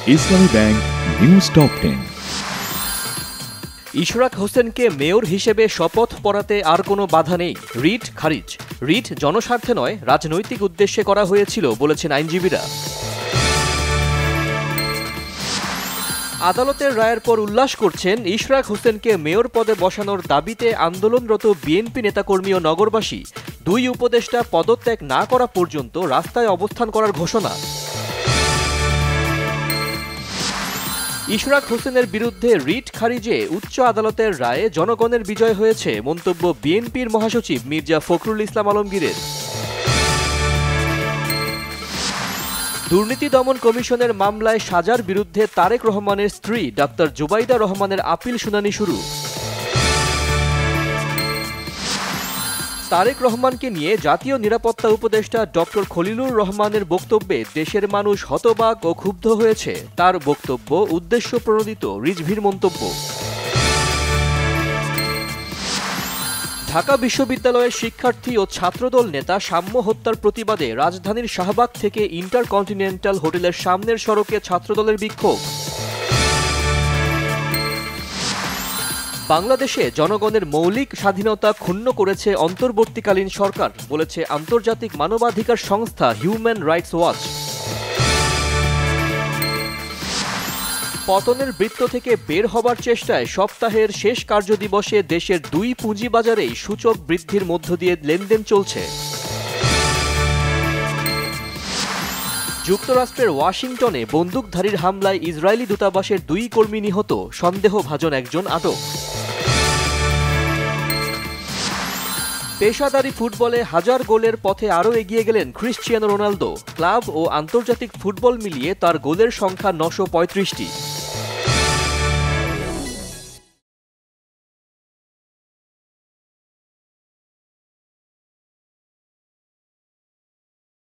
ইসলামী bank news top 10। Ishraq হোসেনকে mayor হিসেবে শপথ পড়াতে আর কোনো বাধা নেই, রিট খারিজ। রিট জনস্বার্থে নয়, রাজনৈতিক উদ্দেশ্যে করা হয়েছিল বলেছেন আইনজীবীরা। আদালতের রায়ের পর উল্লাস করছেন ইশরাক হোসেনকে মেয়র পদে বসানোর দাবিতে আন্দোলনরত বিএনপি নেতাকর্মী ও নগরবাসী। দুই উপদেষ্টা পদত্যাগ না করা পর্যন্ত রাস্তায় অবস্থান করার ঘোষণা। ইশরাক হোসেনের বিরুদ্ধে রিট খারিজে উচ্চ আদালতের রায়ে জনগণের বিজয় হয়েছে, মন্তব্য বিএনপির মহাসচিব মির্জা ফখরুল ইসলাম আলমগীরের। দুর্নীতি দমন কমিশনের মামলায় সাজার বিরুদ্ধে তারেক রহমানের স্ত্রী ডাক্তার জুবাইদা রহমানের আপিল শুনানি শুরু। তারেক রহমানকে নিয়ে জাতীয় নিরাপত্তা উপদেষ্টা ডক্টর খলিলুর রহমানের বক্তব্যে দেশের মানুষ হতবাক ও ক্ষুব্ধ হয়েছে। তার বক্তব্য উদ্দেশ্য প্রণোদিত, রিজভির মন্তব্য। ঢাকা বিশ্ববিদ্যালয়ের শিক্ষার্থী ও ছাত্রদল নেতা সাম্য হত্যার প্রতিবাদে রাজধানীর শাহবাগ থেকে ইন্টারকন্টিনেন্টাল হোটেলের সামনের সড়কে ছাত্রদলের বিক্ষোভ। বাংলাদেশে জনগণের মৌলিক স্বাধীনতা ক্ষুণ্ণ করেছে অন্তর্বর্তীকালীন সরকার, বলেছে আন্তর্জাতিক মানবাধিকার সংস্থা হিউম্যান রাইটস ওয়াচ। পতনের বৃত্ত থেকে বের হবার চেষ্টায় সপ্তাহের শেষ কার্যদিবসে দেশের দুই পুঁজিবাজারেই সূচক বৃদ্ধির মধ্য দিয়ে লেনদেন চলছে। যুক্তরাষ্ট্রের ওয়াশিংটনে বন্দুকধারীর হামলায় ইসরায়েলি দূতাবাসের দুই কর্মী নিহত, সন্দেহভাজন একজন আটক। পেশাদারি ফুটবলে হাজার গোলের পথে আরও এগিয়ে গেলেন ক্রিশ্চিয়ানো রোনালদো। ক্লাব ও আন্তর্জাতিক ফুটবল মিলিয়ে তার গোলের সংখ্যা 935টি।